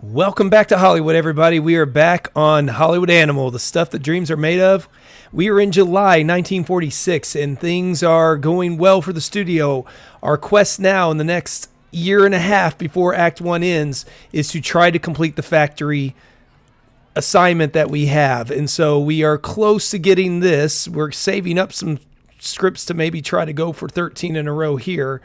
Welcome back to Hollywood, everybody. We are back on Hollywood Animal, the stuff that dreams are made of. We are in July 1946, and things are going well for the studio. Our quest now in the next year and a half before Act 1 ends is to try to complete the factory assignment that we have. And so we are close to getting this. We're saving up some scripts to maybe try to go for 13 in a row here.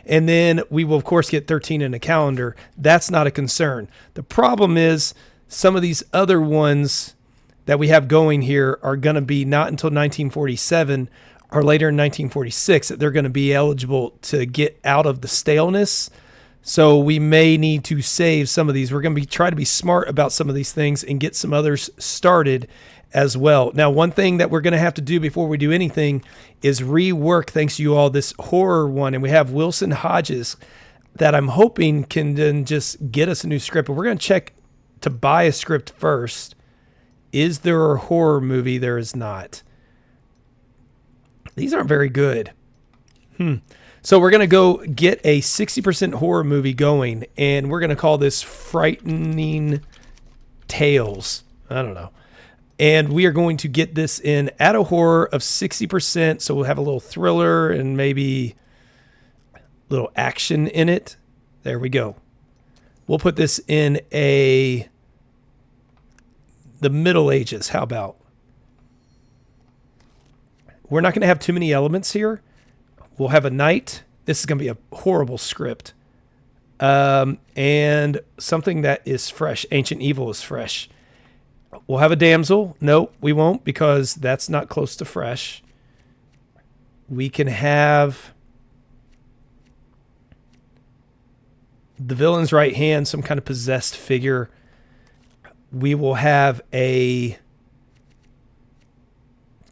And then we will, of course, get 13 in a calendar. That's not a concern. The problem is some of these other ones that we have going here are going to be not until 1947 or later in 1946 that they're going to be eligible to get out of the staleness. So we may need to save some of these. We're going to try to be smart about some of these things and get some others started as well. Now, one thing that we're going to have to do before we do anything is rework, thanks to you all, this horror one. And we have Wilson Hodges that I'm hoping can then just get us a new script. But we're going to check to buy a script first. Is there a horror movie? There is not. These aren't very good. So we're going to go get a 60% horror movie going, and we're going to call this Frightening Tales. I don't know. And we are going to get this in at a horror of 60%. So we'll have a little thriller and maybe a little action in it. There we go. We'll put this in the Middle Ages. How about? We're not going to have too many elements here. We'll have a knight. This is going to be a horrible script. And something that is fresh. Ancient Evil is fresh. We'll have a damsel. No, we won't, because that's not close to fresh. We can have the villain's right hand, some kind of possessed figure. We will have can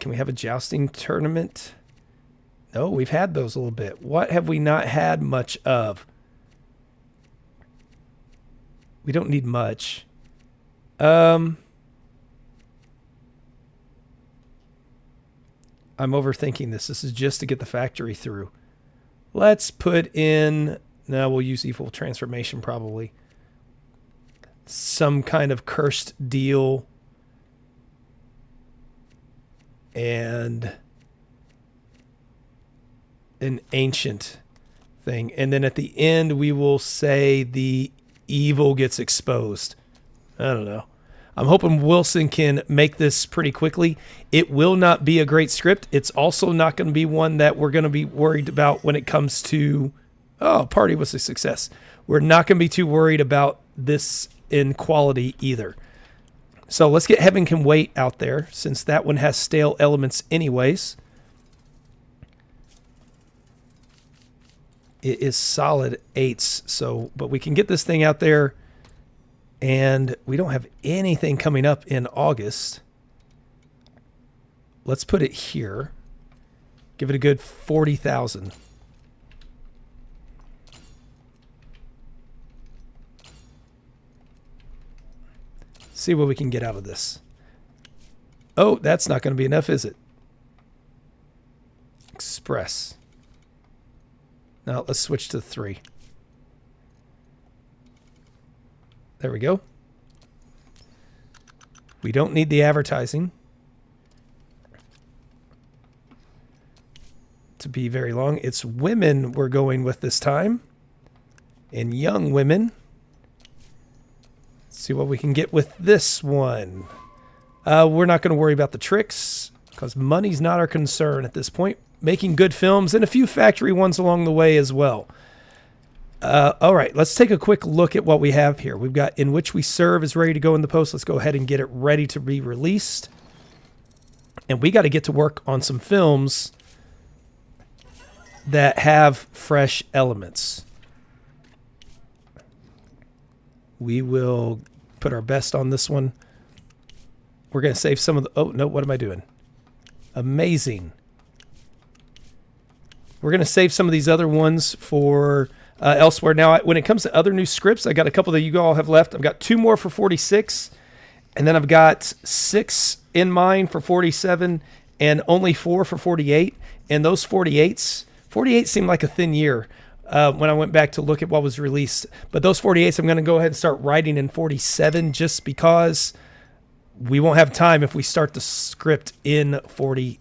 we have a jousting tournament? No, we've had those a little bit. What have we not had much of? We don't need much. I'm overthinking this. This is just to get the factory through. Let's put in... No, we'll use Evil Transformation probably. Some kind of cursed deal. And an ancient thing. And then at the end, we will say the evil gets exposed. I don't know. I'm hoping Wilson can make this pretty quickly. It will not be a great script. It's also not going to be one that we're going to be worried about when it comes to, Party was a success. We're not going to be too worried about this in quality either. So let's get Heaven Can Wait out there, since that one has stale elements anyways. It is solid 8s, but we can get this thing out there. And we don't have anything coming up in August. Let's put it here. Give it a good 40,000. See what we can get out of this. Oh, that's not going to be enough, is it? Express. Now let's switch to 3. There we go. We don't need the advertising to be very long. It's women we're going with this time. And young women. Let's see what we can get with this one. We're not going to worry about the tricks because money's not our concern at this point. Making good films and a few factory ones along the way as well. All right, let's take a quick look at what we have here. We've got In Which We Serve is ready to go in the post. Let's go ahead and get it ready to be released. And we got to get to work on some films that have fresh elements. We will put our best on this one. We're going to save some of the... Oh, no, what am I doing? Amazing. We're going to save some of these other ones for... elsewhere. Now, when it comes to other new scripts, I got a couple that you all have left. I've got 2 more for 46, and then I've got 6 in mind for 47, and only 4 for 48. And those 48s seem like a thin year. when I went back to look at what was released. But those 48s, I'm going to go ahead and start writing in 47 just because we won't have time if we start the script in 48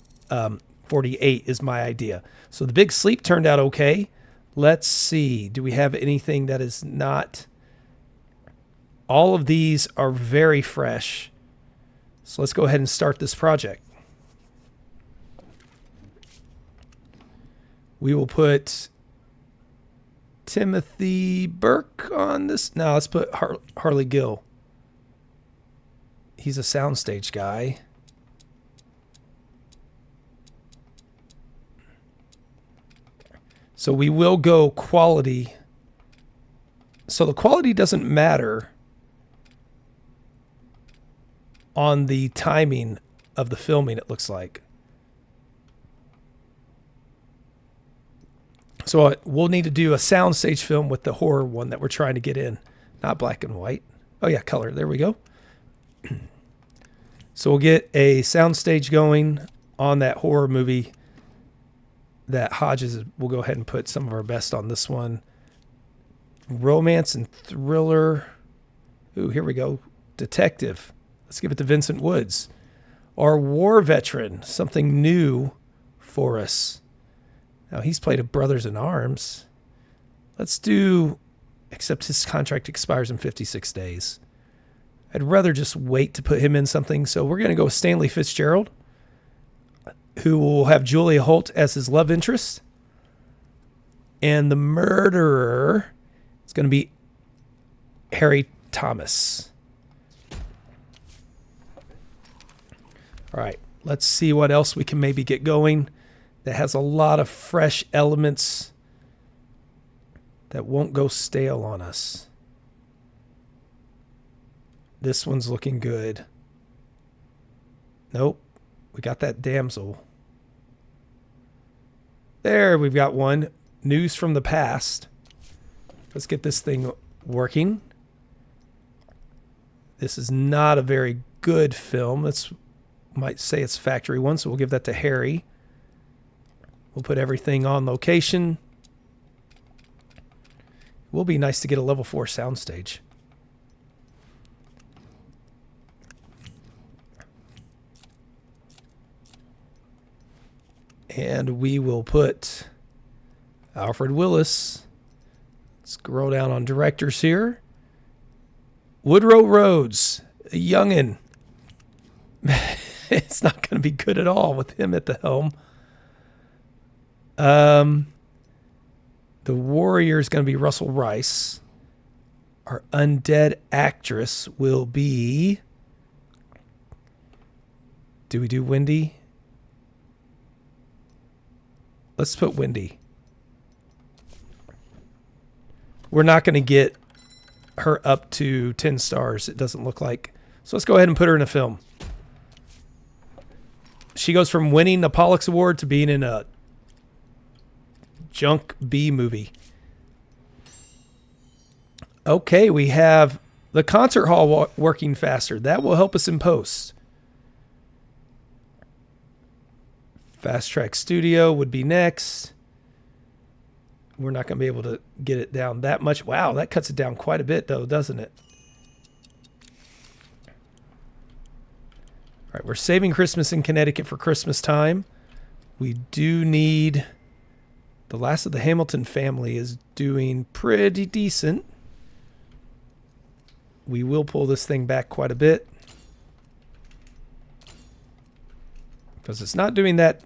is my idea. So the Big Sleep turned out okay. Let's see. Do we have anything that is not... All of these are very fresh. So let's go ahead and start this project. We will put Timothy Burke on this. No, let's put Harley Gill. He's a soundstage guy. So we will go quality. So the quality doesn't matter on the timing of the filming, it looks like. So we'll need to do a soundstage film with the horror one that we're trying to get in. Not black and white. Oh yeah, color. There we go. So we'll get a soundstage going on that horror movie that Hodges, we'll go ahead and put some of our best on this one. Romance and thriller. Ooh, here we go. Detective. Let's give it to Vincent Woods. Our war veteran. Something new for us. Now, he's played a Brothers in Arms. Let's do, except his contract expires in 56 days. I'd rather just wait to put him in something. So we're going to go with Stanley Fitzgerald, who will have Julia Holt as his love interest. And the murderer is going to be Harry Thomas. All right, let's see what else we can maybe get going that has a lot of fresh elements that won't go stale on us. This one's looking good. Nope. We got that damsel. There, we've got one. News from the past. Let's get this thing working. This is not a very good film. Might say it's factory one, so we'll give that to Harry. We'll put everything on location. It will be nice to get a level 4 soundstage. And we will put Alfred Willis. Let's scroll down on directors here. Woodrow Rhodes, a youngin'. It's not going to be good at all with him at the helm. The warrior is going to be Russell Rice. Our undead actress will be... Do we do Wendy? Let's put Wendy. We're not going to get her up to 10 stars, it doesn't look like. So let's go ahead and put her in a film. She goes from winning the Pollux Award to being in a junk B movie. Okay, we have the concert hall working faster. That will help us in post. Fast Track Studio would be next. We're not going to be able to get it down that much. Wow, that cuts it down quite a bit, though, doesn't it? All right, we're saving Christmas in Connecticut for Christmas time. We do need... The Last of the Hamilton Family is doing pretty decent. We will pull this thing back quite a bit, because it's not doing that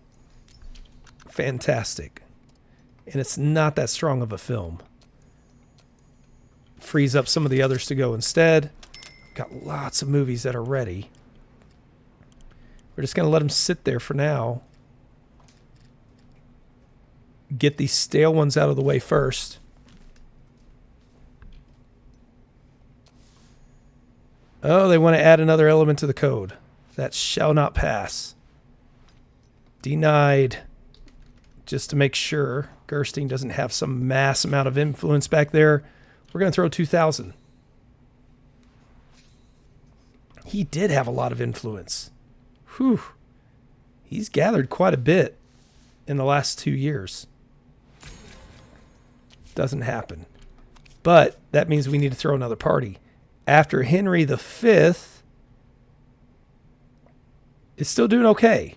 fantastic. And it's not that strong of a film. Frees up some of the others to go instead. Got lots of movies that are ready. We're just going to let them sit there for now. Get these stale ones out of the way first. Oh, they want to add another element to the code. That shall not pass. Denied. Just to make sure Gerstein doesn't have some mass amount of influence back there, we're going to throw 2,000. He did have a lot of influence. Whew. He's gathered quite a bit in the last 2 years. Doesn't happen. But that means we need to throw another party. After Henry V is still doing okay.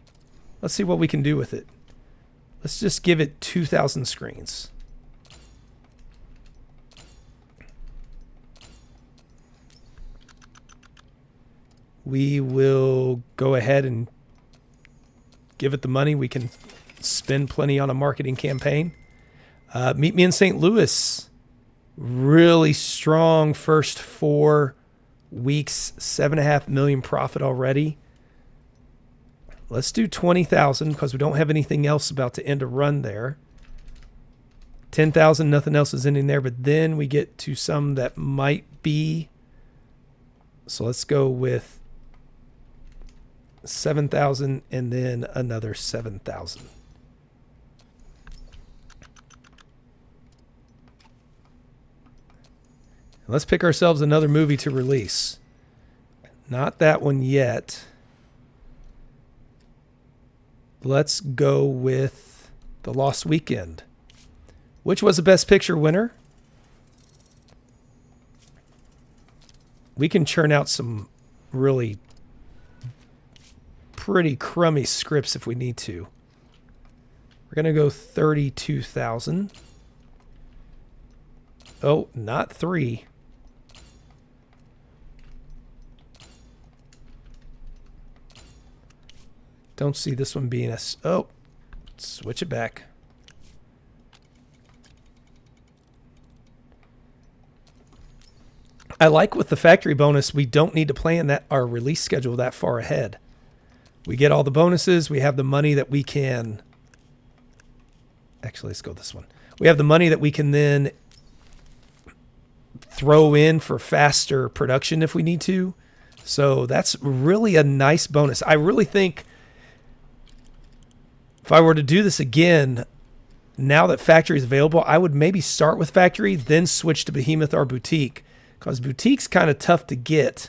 Let's see what we can do with it. Let's just give it 2,000 screens. We will go ahead and give it the money. We can spend plenty on a marketing campaign. Meet Me in St. Louis. Really strong first 4 weeks. 7.5 million profit already. Let's do 20,000 because we don't have anything else about to end a run there. 10,000, nothing else is ending there. But then we get to some that might be. So let's go with 7,000 and then another 7,000. Let's pick ourselves another movie to release. Not that one yet. Let's go with The Lost Weekend, which was the Best Picture winner. We can churn out some really pretty crummy scripts if we need to. We're going to go 32,000. Oh, not 3. Don't see this one being a... Oh, switch it back. I like with the factory bonus, we don't need to plan that our release schedule that far ahead. We get all the bonuses. We have the money that we can... Actually, let's go this one. We have the money that we can then throw in for faster production if we need to. So that's really a nice bonus. I really think if I were to do this again, now that factory is available, I would maybe start with factory, then switch to Behemoth or boutique, because boutique's kind of tough to get.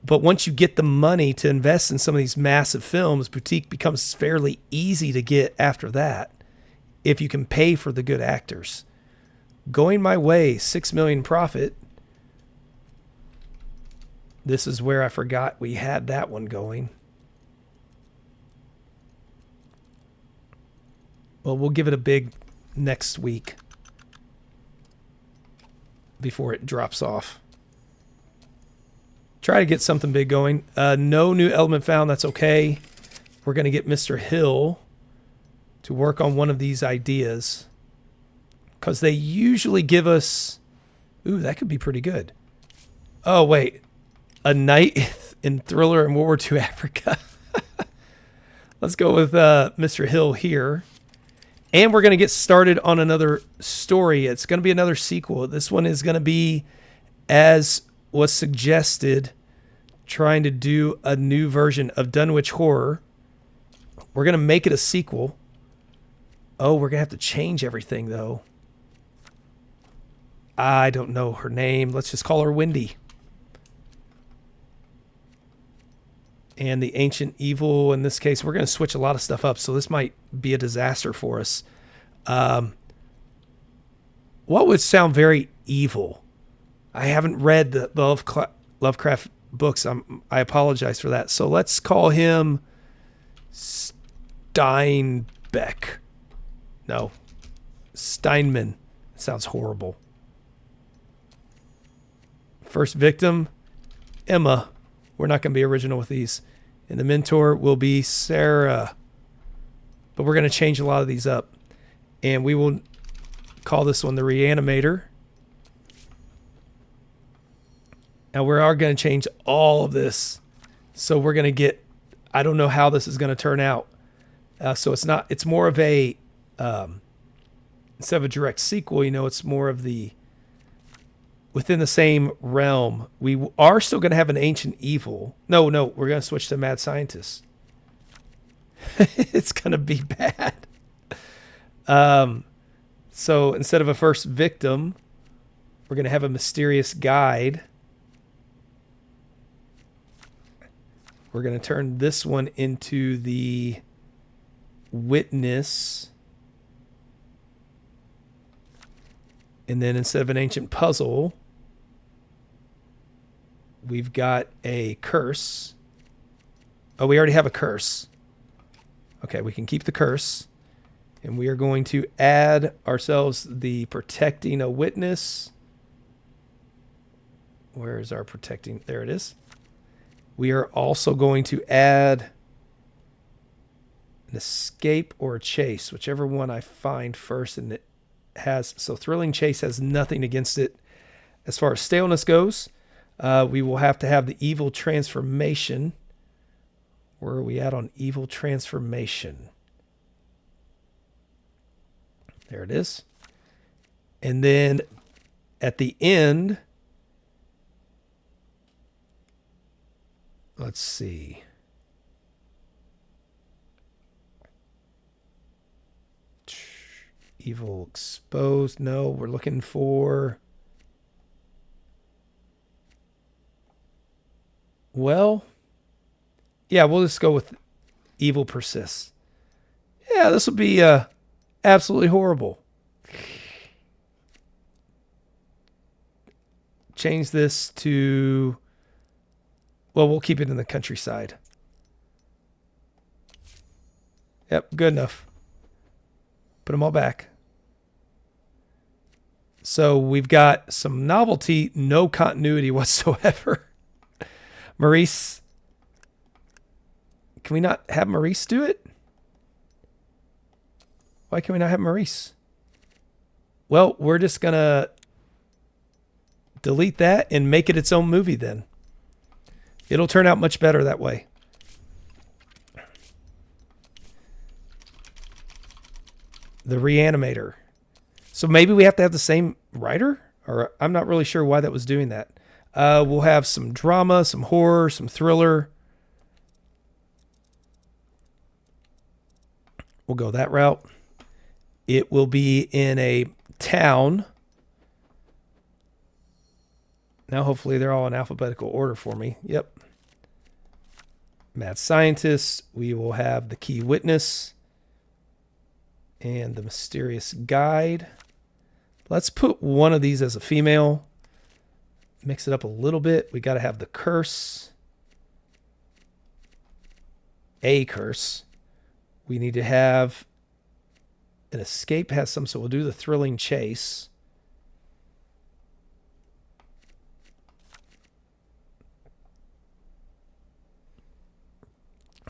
But once you get the money to invest in some of these massive films, boutique becomes fairly easy to get after that if you can pay for the good actors. Going my way, 6 million profit. This is where I forgot we had that one going. Well, we'll give it a big next week before it drops off. Try to get something big going. No new element found. That's okay. We're going to get Mr. Hill to work on one of these ideas because they usually give us... Ooh, that could be pretty good. Oh, wait. A night in thriller in World War II Africa. Let's go with Mr. Hill here. And we're going to get started on another story. It's going to be another sequel. This one is going to be, as was suggested, trying to do a new version of Dunwich Horror. We're going to make it a sequel. Oh, we're going to have to change everything, though. I don't know her name. Let's just call her Wendy. And the Ancient Evil, in this case, we're going to switch a lot of stuff up, so this might be a disaster for us. What would sound very evil? I haven't read the Lovecraft books. I apologize for that. So let's call him Steinbeck. No, Steinman. It sounds horrible. First victim, Emma. We're not going to be original with these. And the mentor will be Sarah. But we're going to change a lot of these up. And we will call this one the Reanimator. Now we are going to change all of this. So we're going to get... I don't know how this is going to turn out. So it's not... It's more of a... instead of a direct sequel, it's more of the... Within the same realm, we are still going to have an Ancient Evil. No, we're going to switch to Mad Scientist. It's going to be bad. So instead of a first victim, we're going to have a mysterious guide. We're going to turn this one into the witness. And then instead of an ancient puzzle, we've got a curse. Oh, we already have a curse. Okay, we can keep the curse. And we are going to add ourselves the protecting a witness. Where is our protecting? There it is. We are also going to add an escape or a chase, whichever one I find first. And it has, so thrilling chase has nothing against it. As far as staleness goes, we will have to have the evil transformation. Where are we at on evil transformation? There it is. And then at the end, let's see. Evil exposed. No, we're looking for... Well, yeah, we'll just go with evil persists. Yeah, this will be absolutely horrible. Change this to... Well, we'll keep it in the countryside. Yep, good enough. Put them all back. So we've got some novelty, no continuity whatsoever. Maurice. Can we not have Maurice do it? Why can we not have Maurice? Well, we're just going to delete that and make it its own movie then. It'll turn out much better that way. The Reanimator. So maybe we have to have the same writer? Or I'm not really sure why that was doing that. We'll have some drama, some horror, some thriller. We'll go that route. It will be in a town. Now hopefully they're all in alphabetical order for me. Yep. Mad scientist. We will have the key witness. And the mysterious guide. Let's put one of these as a female. Mix it up a little bit. We got to have the curse. A curse. We need to have an escape has some, so we'll do the thrilling chase.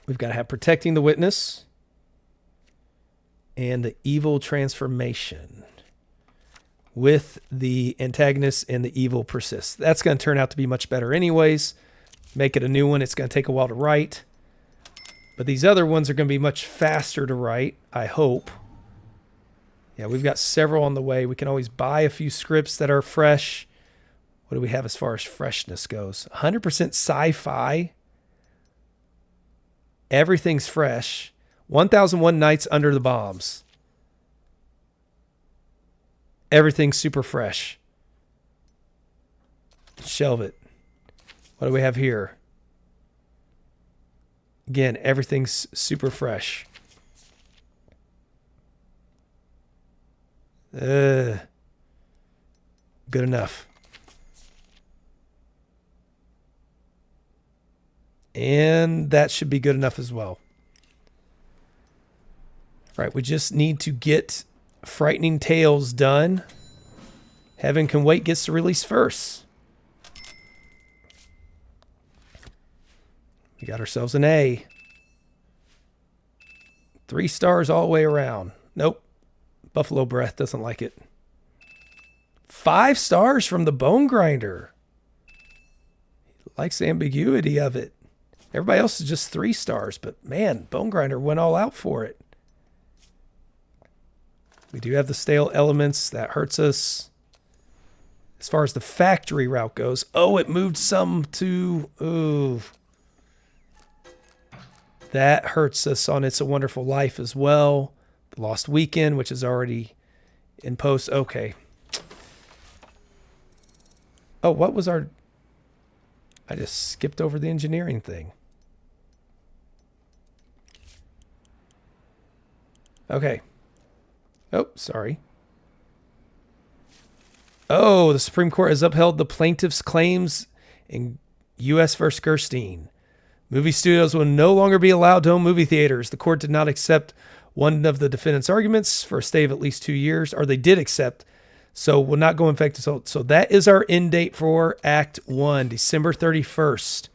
We've got to have protecting the witness. And the evil transformation with the antagonist and the evil persists. That's going to turn out to be much better anyways. Make it a new one. It's going to take a while to write. But these other ones are going to be much faster to write, I hope. Yeah, we've got several on the way. We can always buy a few scripts that are fresh. What do we have as far as freshness goes? 100% sci-fi. Everything's fresh. 1001 Nights Under the Bombs. Everything's super fresh. Shelve it. What do we have here? Again, everything's super fresh. Good enough. And that should be good enough as well. All right, we just need to get Frightening Tales done. Heaven Can Wait gets the release first. We got ourselves an A. 3 stars all the way around. Nope. Buffalo Breath doesn't like it. 5 stars from the Bone Grinder. He likes the ambiguity of it. Everybody else is just 3 stars, but man, Bone Grinder went all out for it. We do have the stale elements. That hurts us. As far as the factory route goes, oh, it moved some to... Ooh. That hurts us on It's a Wonderful Life as well. The Lost Weekend, which is already in post. Okay. Oh, what was our... I just skipped over the engineering thing. Okay. Oh, sorry. Oh, the Supreme Court has upheld the plaintiff's claims in U.S. versus Gerstein. Movie studios will no longer be allowed to own movie theaters. The court did not accept one of the defendant's arguments for a stay of at least 2 years, or they did accept, so will not go in effect. So that is our end date for Act 1, December 31st.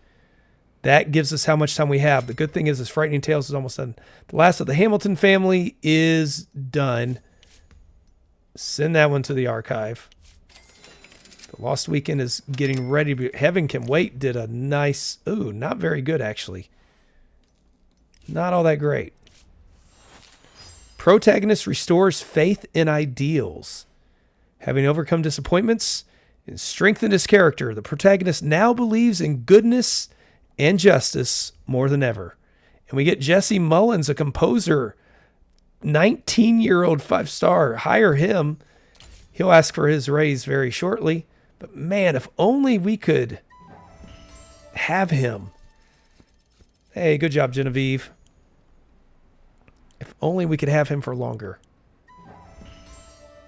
That gives us how much time we have. The good thing is Frightening Tales is almost done. The last of the Hamilton family is done. Send that one to the archive. The Lost Weekend is getting ready. Heaven Can Wait did a nice... Ooh, not very good, actually. Not all that great. Protagonist restores faith in ideals. Having overcome disappointments and strengthened his character, the protagonist now believes in goodness and justice more than ever. And we get Jesse Mullins, a composer, 19-year-old 5-star. Hire him. He'll ask for his raise very shortly. But man, if only we could have him. Hey, good job, Genevieve. If only we could have him for longer.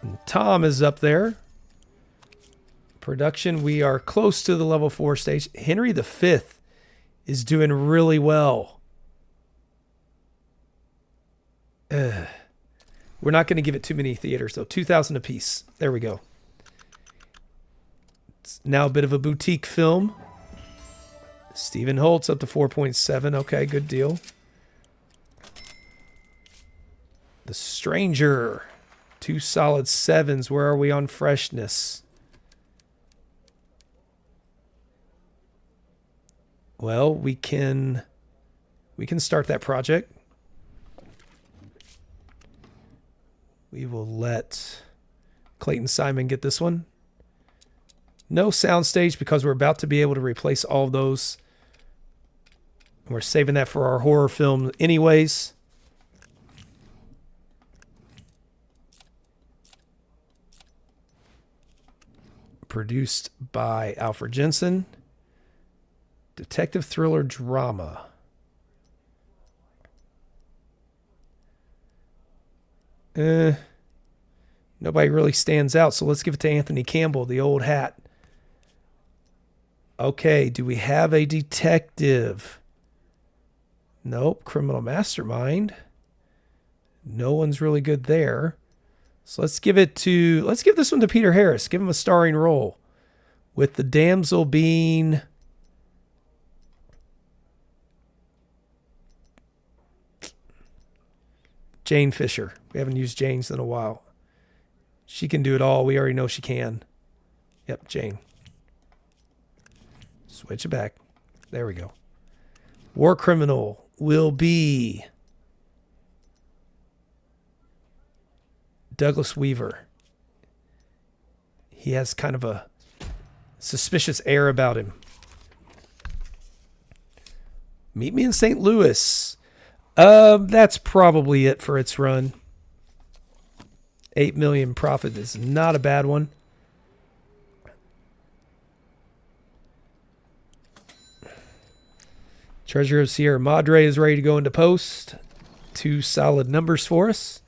And Tom is up there. Production, we are close to the level 4 stage. Henry V is doing really well. We're not going to give it too many theaters, though. 2,000 apiece. There we go. It's now a bit of a boutique film. Stephen Holtz up to 4.7. Okay, good deal. The Stranger. 2 solid 7s. Where are we on freshness? Well, we can start that project. We will let Clayton Simon get this one. No soundstage because we're about to be able to replace all of those. We're saving that for our horror film anyways. Produced by Alfred Jensen. Detective thriller drama. Nobody really stands out, so let's give it to Anthony Campbell, the old hat. Okay, do we have a detective? Nope, criminal mastermind. No one's really good there. So let's give this one to Peter Harris. Give him a starring role. With the damsel being Jane Fisher. We haven't used Jane's in a while. She can do it all. We already know she can. Yep, Jane. Switch it back. There we go. War criminal will be Douglas Weaver. He has kind of a suspicious air about him. Meet Me in St. Louis. That's probably it for its run. 8 million profit is not a bad one. Treasure of Sierra Madre is ready to go into post. 2 solid numbers for us.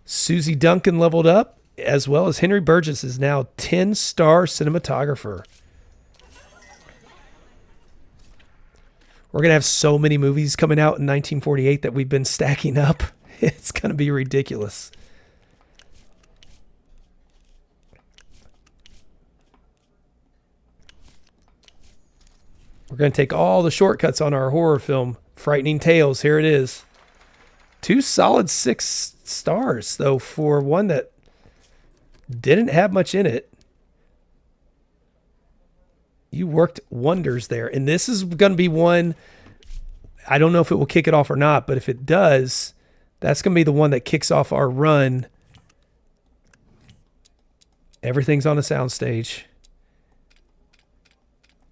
Susie Duncan leveled up, as well as Henry Burgess is now 10-star cinematographer. We're going to have so many movies coming out in 1948 that we've been stacking up. It's going to be ridiculous. We're going to take all the shortcuts on our horror film, Frightening Tales. Here it is. 2 solid 6 stars, though, for one that didn't have much in it. You worked wonders there. And this is going to be one, I don't know if it will kick it off or not, but if it does, that's going to be the one that kicks off our run. Everything's on a soundstage.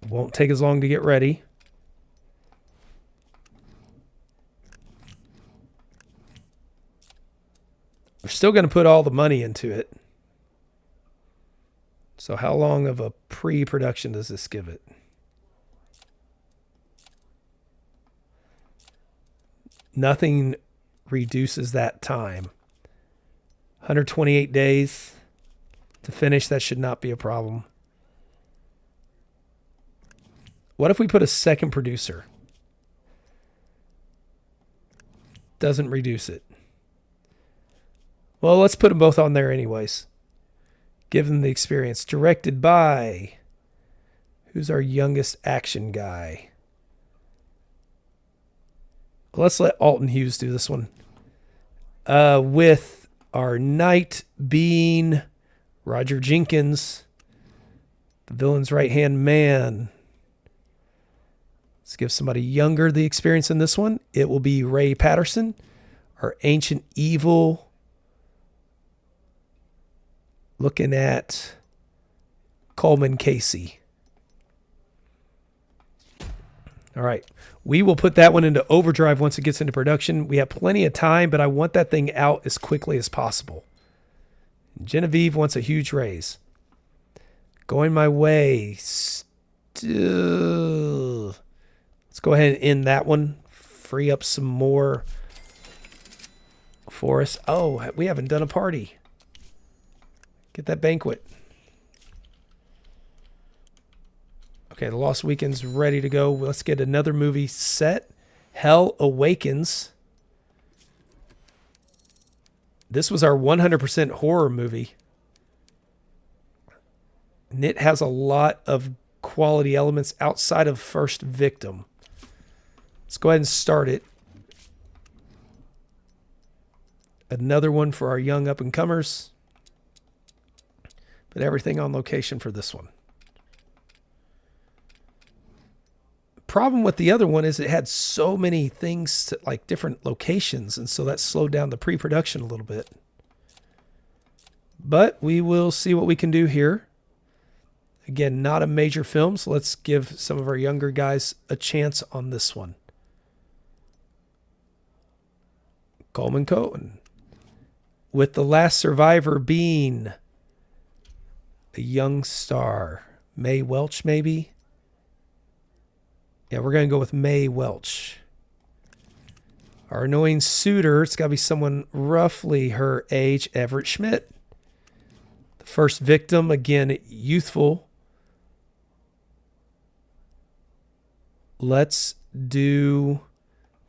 Won't take as long to get ready. We're still going to put all the money into it. So how long of a pre-production does this give it? Nothing reduces that time. 128 days. To finish, that should not be a problem. What if we put a second producer? Doesn't reduce it. Well, let's put them both on there anyways. Give them the experience. Directed by... Who's our youngest action guy? Let's let Alton Hughes do this one. With our knight being Roger Jenkins, the villain's right-hand man. Let's give somebody younger the experience in this one. It will be Ray Patterson, our ancient evil. Looking at Coleman Casey. All right. We will put that one into overdrive once it gets into production. We have plenty of time, but I want that thing out as quickly as possible. Genevieve wants a huge raise. Going my way. Still. Let's go ahead and end that one. Free up some more for us. Oh, we haven't done a party. Get that banquet. Okay, The Lost Weekend's ready to go. Let's get another movie set. Hell Awakens. This was our 100% horror movie. And it has a lot of quality elements outside of First Victim. Let's go ahead and start it. Another one for our young up-and-comers. But everything on location for this one. Problem with the other one is it had so many things to, like different locations, and so that slowed down the pre-production a little bit. But we will see what we can do here. Again, not a major film, so let's give some of our younger guys a chance on this one. Coleman Cohen. With The Last Survivor being a young star. Mae Welch, maybe? Yeah, we're going to go with Mae Welch. Our annoying suitor, it's got to be someone roughly her age, Everett Schmidt. The First Victim, again, youthful. Let's do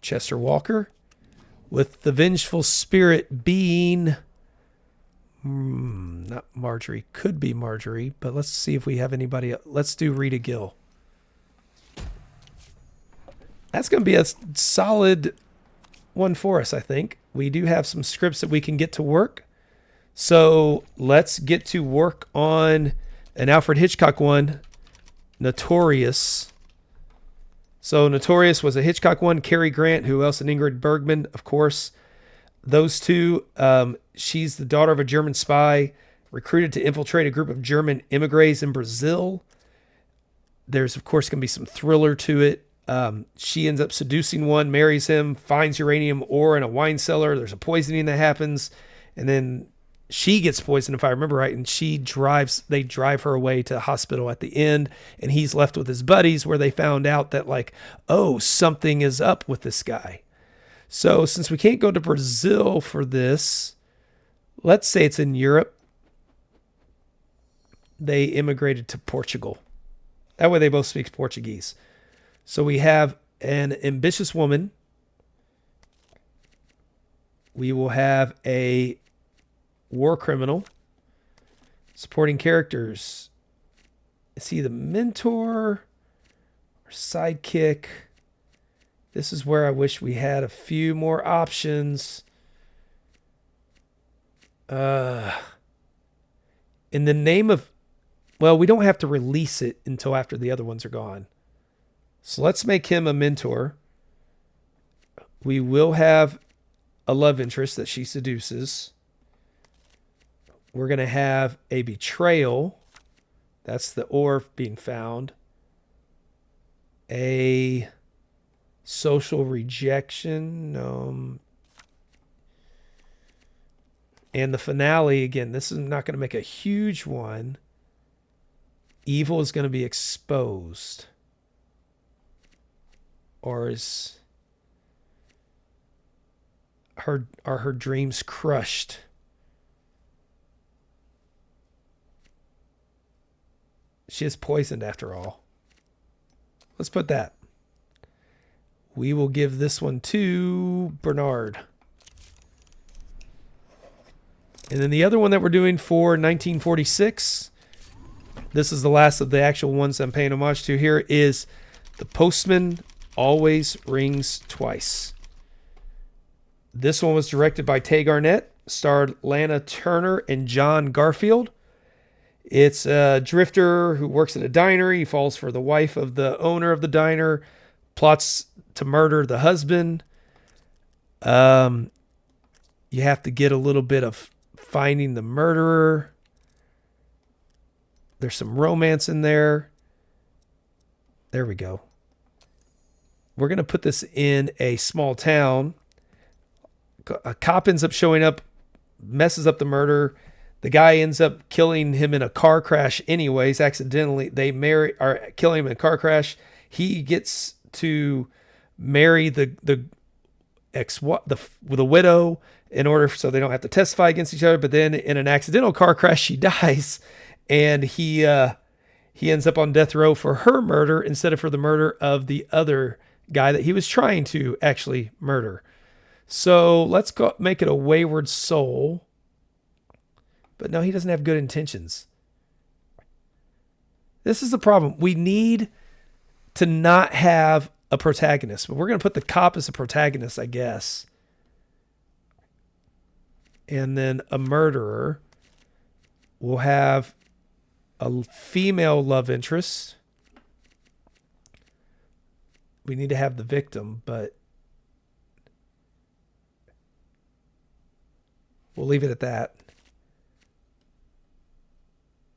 Chester Walker. With the vengeful spirit being... not Marjorie. Could be Marjorie, but let's see if we have anybody else. Let's do Rita Gill. That's going to be a solid one for us, I think. We do have some scripts that we can get to work. So let's get to work on an Alfred Hitchcock one, Notorious. So Notorious was a Hitchcock one. Cary Grant, who else? And Ingrid Bergman, of course. Those two, she's the daughter of a German spy, recruited to infiltrate a group of German immigrants in Brazil. There's, of course, going to be some thriller to it. She ends up seducing one, marries him, finds uranium ore in a wine cellar. There's a poisoning that happens. And then she gets poisoned, if I remember right. And they drive her away to a hospital at the end. And he's left with his buddies where they found out that like, oh, something is up with this guy. So since we can't go to Brazil for this, let's say it's in Europe. They immigrated to Portugal. That way they both speak Portuguese. So we have an ambitious woman. We will have a war criminal. Supporting characters. Is he the mentor or sidekick? This is where I wish we had a few more options. In the name of... Well, we don't have to release it until after the other ones are gone. So let's make him a mentor. We will have a love interest that she seduces. We're going to have a betrayal. That's the ore being found. A social rejection. And the finale, again, this is not going to make a huge one. Evil is going to be exposed. Or are her dreams crushed? She is poisoned after all. Let's put that. We will give this one to Bernard. And then the other one that we're doing for 1946, this is the last of the actual ones I'm paying homage to here, is The Postman Always Rings Twice. This one was directed by Tay Garnett, starred Lana Turner and John Garfield. It's a drifter who works at a diner. He falls for the wife of the owner of the diner, plots to murder the husband. You have to get a little bit of finding the murderer. There's some romance in there. There we go. We're going to put this in a small town. A cop ends up showing up, messes up the murder. The guy ends up killing him in a car crash anyways, accidentally. They kill him in a car crash. He gets to marry the widow in order so they don't have to testify against each other. But then in an accidental car crash, she dies, and he ends up on death row for her murder instead of for the murder of the other guy that he was trying to actually murder. So let's go make it a wayward soul. But no, he doesn't have good intentions. This is the problem. We need to not have a protagonist, but we're going to put the cop as a protagonist, I guess. And then a murderer. We'll have a female love interest. We need to have the victim, but we'll leave it at that.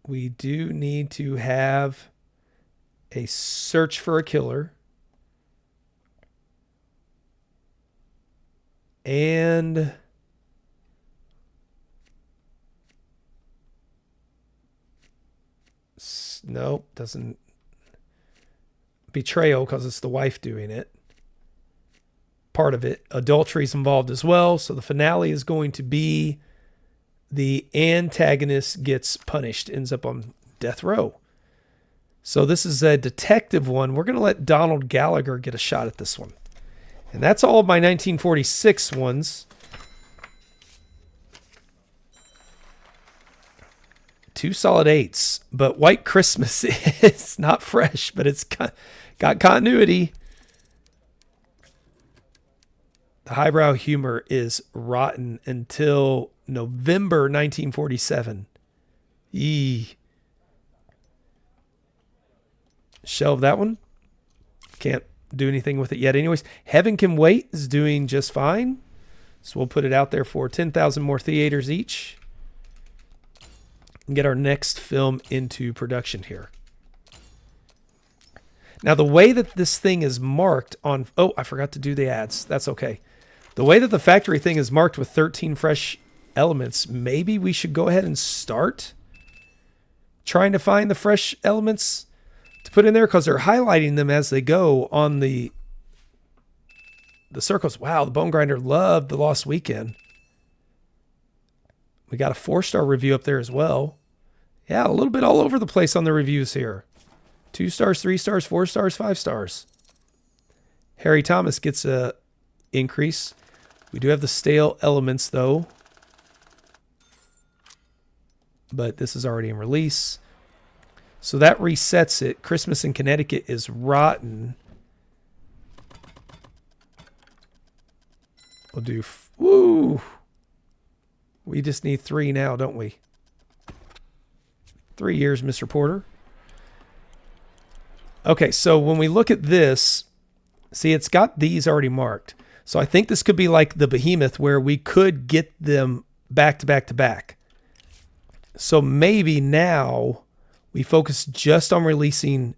We do need to have a search for a killer. And nope, doesn't. Betrayal, because it's the wife doing it. Part of it. Adultery is involved as well. So the finale is going to be the antagonist gets punished, ends up on death row. So this is a detective one. We're going to let Donald Gallagher get a shot at this one. And that's all of my 1946 ones. 2 solid 8s. But White Christmas is not fresh, but it's got continuity. The highbrow humor is rotten until November 1947. Yee. Shelve that one. Can't do anything with it yet anyways. Heaven Can Wait is doing just fine. So we'll put it out there for 10,000 more theaters each. And get our next film into production here. Now the way that this thing is marked on... Oh, I forgot to do the ads. That's okay. The way that the factory thing is marked with 13 fresh elements, maybe we should go ahead and start trying to find the fresh elements to put in there, because they're highlighting them as they go on the circles. Wow, the Bone Grinder loved The Lost Weekend. We got a 4-star review up there as well. Yeah, a little bit all over the place on the reviews here. 2 stars, 3 stars, 4 stars, 5 stars. Harry Thomas gets a increase. We do have the stale elements though, but this is already in release. So that resets it. Christmas in Connecticut is rotten. We'll do... Woo! We just need 3 now, don't we? 3 years, Mr. Porter. Okay, so when we look at this, see, it's got these already marked. So I think this could be like the Behemoth, where we could get them back to back to back. So maybe now we focus just on releasing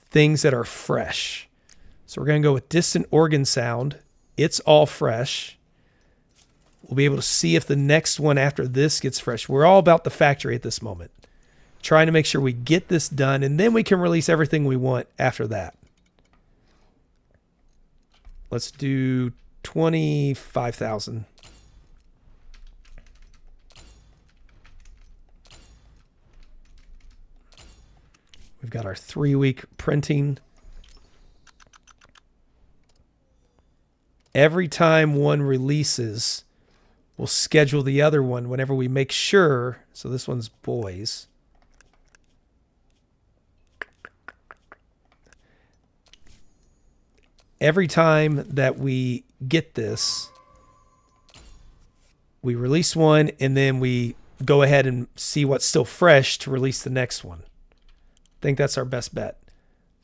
things that are fresh. So we're going to go with Distant Organ Sound. It's all fresh. We'll be able to see if the next one after this gets fresh. We're all about the factory at this moment, trying to make sure we get this done, and then we can release everything we want after that. Let's do 25,000. We've got our 3-week printing. Every time one releases, we'll schedule the other one whenever we make sure. So this one's boys. Every time that we get this, we release one and then we go ahead and see what's still fresh to release the next one. I think that's our best bet.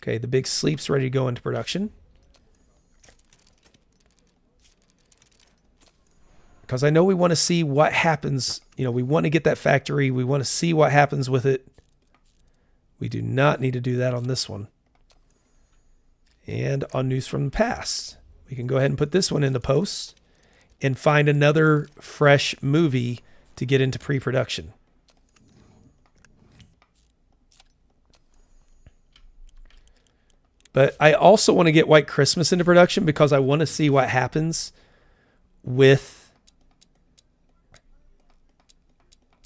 Okay, the Big Sleep's ready to go into production. Because I know we want to see what happens. You know, we want to get that factory. We want to see what happens with it. We do not need to do that on this one. And on News from the Past, we can go ahead and put this one into post and find another fresh movie to get into pre-production. But I also want to get White Christmas into production because I want to see what happens with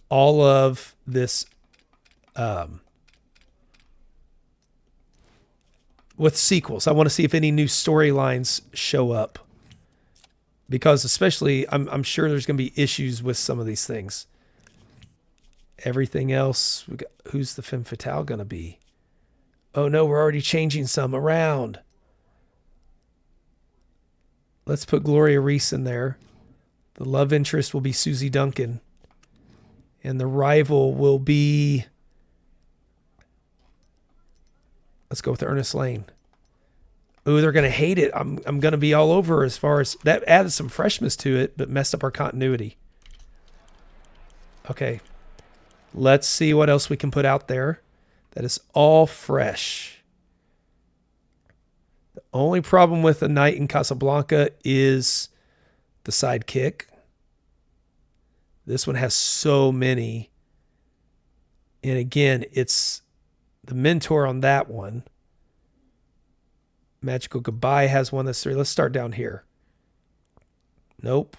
all of this with sequels. I want to see if any new storylines show up, because especially I'm sure there's going to be issues with some of these things. Everything else, we got, who's the femme fatale going to be? Oh no, we're already changing some around. Let's put Gloria Reese in there. The love interest will be Susie Duncan. And the rival will be, let's go with Ernest Lane. Ooh, they're going to hate it. I'm going to be all over as far as that added some freshness to it, but messed up our continuity. Okay. Let's see what else we can put out there that is all fresh. The only problem with A Night in Casablanca is the sidekick. This one has so many. And again, it's the mentor on that one. Magical Goodbye has one that's 3. Let's start down here. Nope.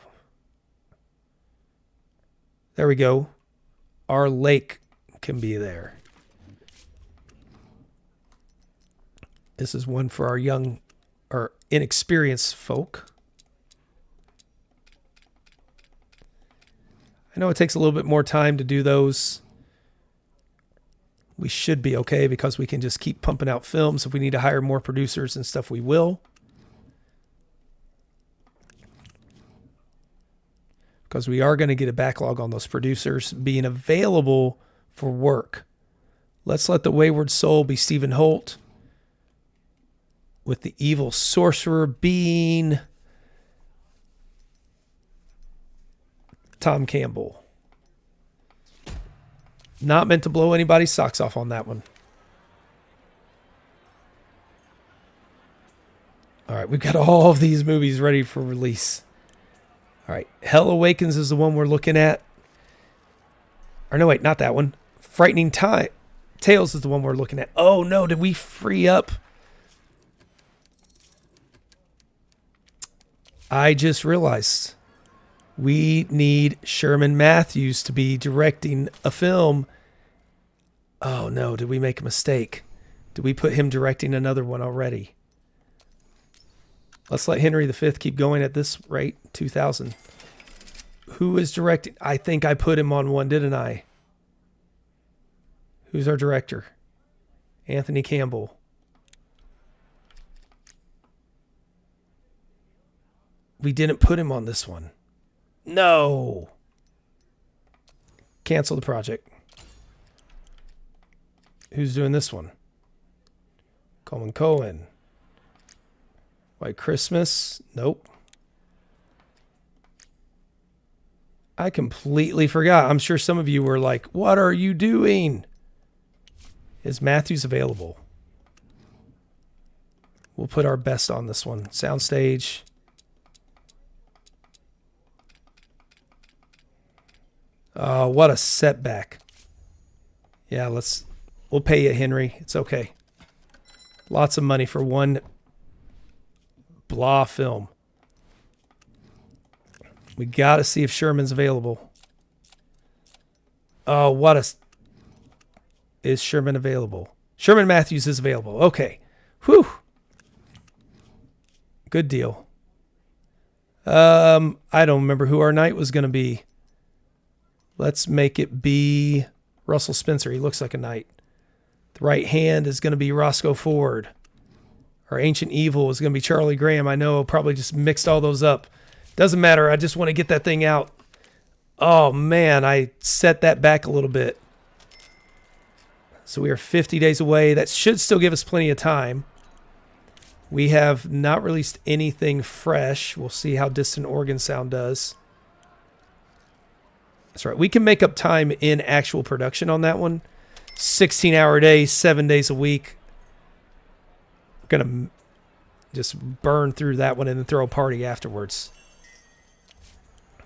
There we go. Our Lake can be there. This is one for our young or inexperienced folk. I know it takes a little bit more time to do those. We should be okay because we can just keep pumping out films. If we need to hire more producers and stuff, we will. Because we are going to get a backlog on those producers being available for work. Let's Let the Wayward Soul be Stephen Holt, with the evil sorcerer being Tom Campbell. Not meant to blow anybody's socks off on that one. All right, we've got all of these movies ready for release. All right, Hell Awakens is the one we're looking at. Or no, wait, not that one. Frightening Tales is the one we're looking at. Oh no, did we free up? I just realized we need Sherman Matthews to be directing a film. Oh no, did we make a mistake? Did we put him directing another one already? Let's let Henry V keep going at this rate. 2000. Who is directing? I think I put him on one, didn't I? Who's our director? Anthony Campbell. We didn't put him on this one. No. Cancel the project. Who's doing this one? Coleman Cohen. White Christmas? Nope. I completely forgot. I'm sure some of you were like, what are you doing? Is Matthews available? We'll put our best on this one. Soundstage. Oh, what a setback. Yeah, we'll pay you, Henry. It's okay. Lots of money for one blah film. We got to see if Sherman's available. Oh, is Sherman available? Sherman Matthews is available. Okay. Whew. Good deal. I don't remember who our knight was going to be. Let's make it be Russell Spencer. He looks like a knight. The right hand is going to be Roscoe Ford. Our ancient evil is going to be Charlie Graham. I know, probably just mixed all those up. Doesn't matter. I just want to get that thing out. Oh, man, I set that back a little bit. So we are 50 days away. That should still give us plenty of time. We have not released anything fresh. We'll see how Distant Organ Sound does. That's right. We can make up time in actual production on that one. 16-hour days, 7 days a week. We're going to just burn through that one and then throw a party afterwards.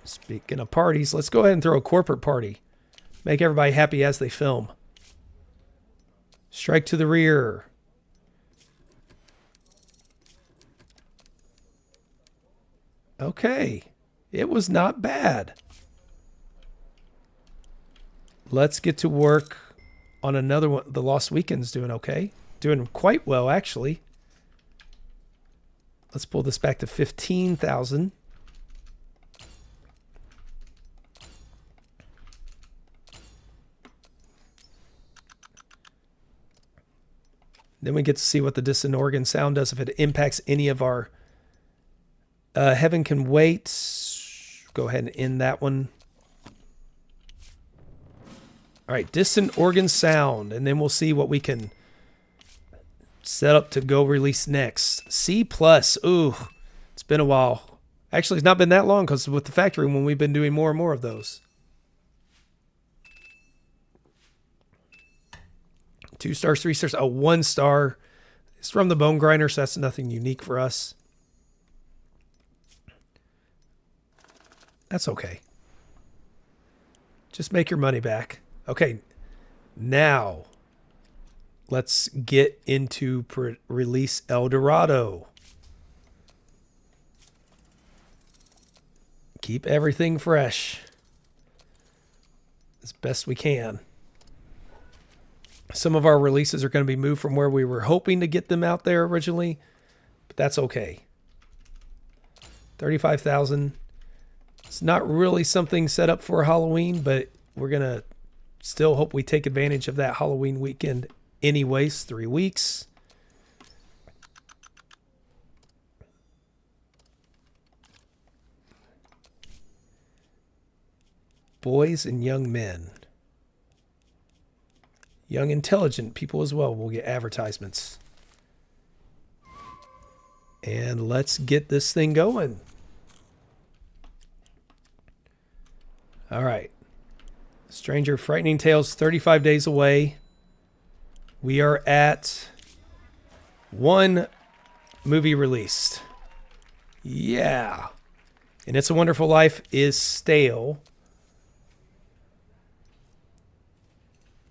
Speaking of parties, let's go ahead and throw a corporate party. Make everybody happy as they film. Strike to the rear. Okay. It was not bad. Let's get to work on another one. The Lost Weekend's doing okay. Doing quite well, actually. Let's pull this back to 15,000. Then we get to see what the Distant Organ Sound does if it impacts any of our... Heaven Can Wait. Go ahead and end that one. All right, Distant Organ Sound. And then we'll see what we can set up to go release next. C+. Ooh, it's been a while. Actually, it's not been that long because with the factory when we've been doing more and more of those. 2 stars, 3 stars. Oh, 1 star. It's from the Bone Grinder, so that's nothing unique for us. That's okay. Just make your money back. Okay, now let's get into release El Dorado. Keep everything fresh as best we can. Some of our releases are going to be moved from where we were hoping to get them out there originally, but that's okay. 35,000. It's not really something set up for Halloween, but we're going to still hope we take advantage of that Halloween weekend anyways, 3 weeks. Boys and young men. Young, intelligent people as well will get advertisements. And let's get this thing going. All right. Stranger Frightening Tales, 35 days away. We are at 1 movie released. Yeah. And It's a Wonderful Life is stale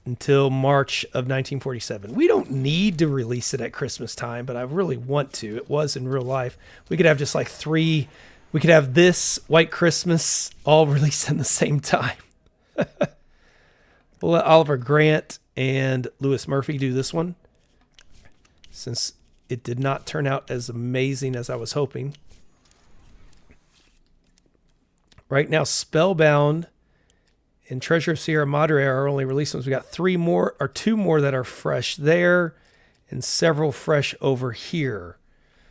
until March of 1947. We don't need to release it at Christmas time, but I really want to. It was in real life. We could have just like 3. We could have this, White Christmas, all released in the same time. We'll let Oliver Grant and Louis Murphy do this one, since it did not turn out as amazing as I was hoping. Right now, Spellbound and Treasure of Sierra Madre are only released ones. We got 2 more that are fresh there, and several fresh over here.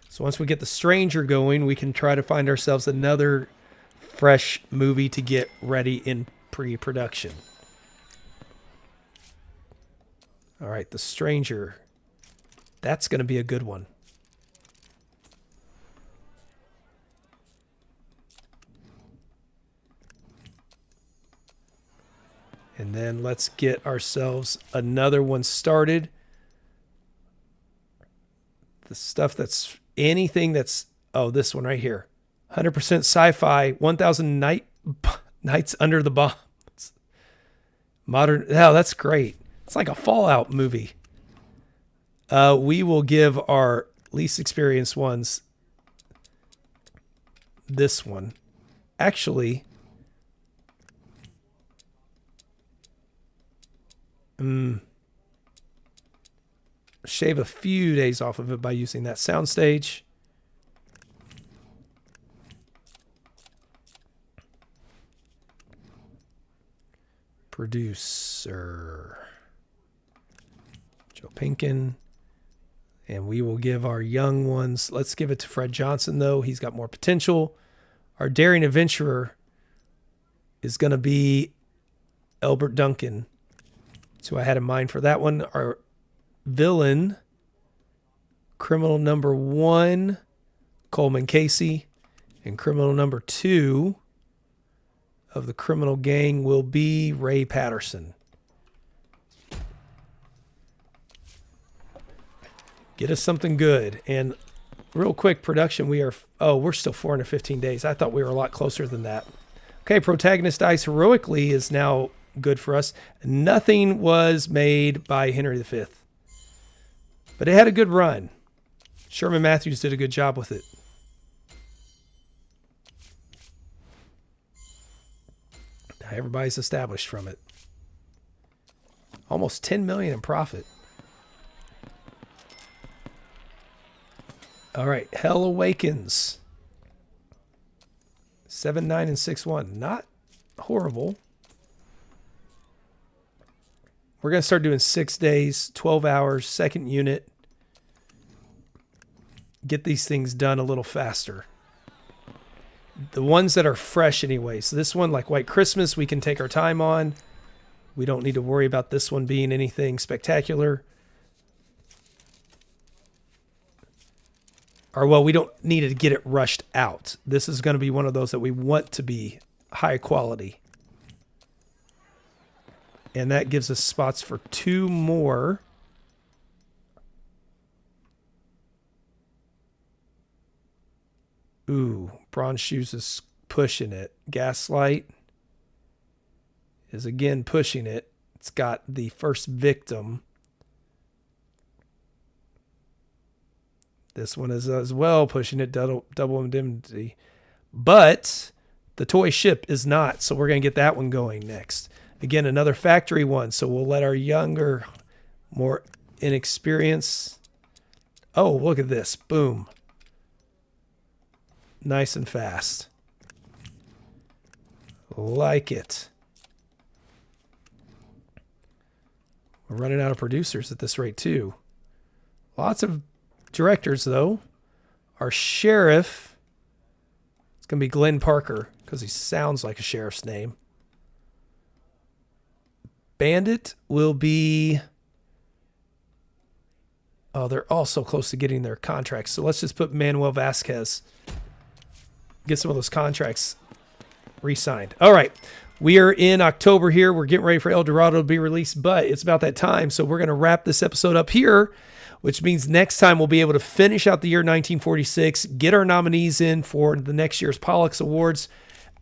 So once we get The Stranger going, we can try to find ourselves another fresh movie to get ready in pre-production. All right, The Stranger. That's going to be a good one. And then let's get ourselves another one started. The stuff that's anything that's... Oh, this one right here. 100% sci-fi. 1,000 Nights Under the Bombs. Modern... Oh, that's great. It's like a Fallout movie. We will give our least experienced ones this one. Actually... shave a few days off of it by using that soundstage. Producer Joe Pinkin. And we will give our young ones, let's give it to Fred Johnson, though. He's got more potential. Our daring adventurer is going to be Elbert Duncan. So I had in mind for that one. Our villain, criminal number 1, Coleman Casey. And criminal number 2 of the criminal gang will be Ray Patterson. Get us something good. And real quick, production, we're still 415 days. I thought we were a lot closer than that. Okay, protagonist dies heroically is now good for us. Nothing was made by Henry V. But it had a good run. Sherman Matthews did a good job with it. Now everybody's established from it. Almost $10 million in profit. All right, Hell Awakens. 7, 9, and 6, 1. Not horrible. We're going to start doing 6 days, 12 hours, second unit. Get these things done a little faster. The ones that are fresh anyway. So this one, like White Christmas, we can take our time on. We don't need to worry about this one being anything spectacular. Or, well, we don't need to get it rushed out. This is going to be one of those that we want to be high quality. And that gives us spots for 2 more. Ooh, Bronze Shoes is pushing it. Gaslight is again pushing it. It's got the first victim. This one is as well pushing it, double indemnity. But the toy ship is not, so we're going to get that one going next. Again, another factory one, so we'll let our younger, more inexperienced... Oh, look at this. Boom. Nice and fast. Like it. We're running out of producers at this rate, too. Lots of directors, though. Our sheriff, it's going to be Glenn Parker because he sounds like a sheriff's name. Bandit will be... Oh, they're all so close to getting their contracts. So let's just put Manuel Vasquez. Get some of those contracts re-signed. All right. We are in October here. We're getting ready for El Dorado to be released, but it's about that time. So we're going to wrap this episode up here, which means next time we'll be able to finish out the year 1946, get our nominees in for the next year's Pollux Awards,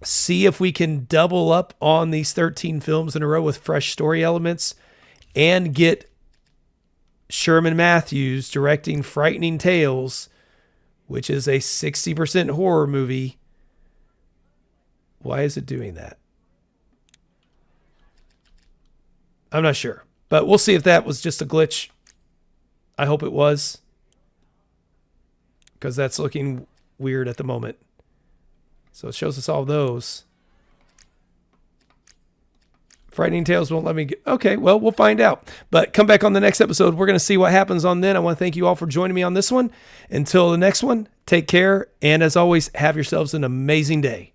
see if we can double up on these 13 films in a row with fresh story elements, and get Sherman Matthews directing Frightening Tales, which is a 60% horror movie. Why is it doing that? I'm not sure, but we'll see if that was just a glitch. I hope it was, because that's looking weird at the moment. So it shows us all those. Frightening Tales won't let me get... Okay, well, we'll find out. But come back on the next episode. We're going to see what happens on then. I want to thank you all for joining me on this one. Until the next one, take care. And as always, have yourselves an amazing day.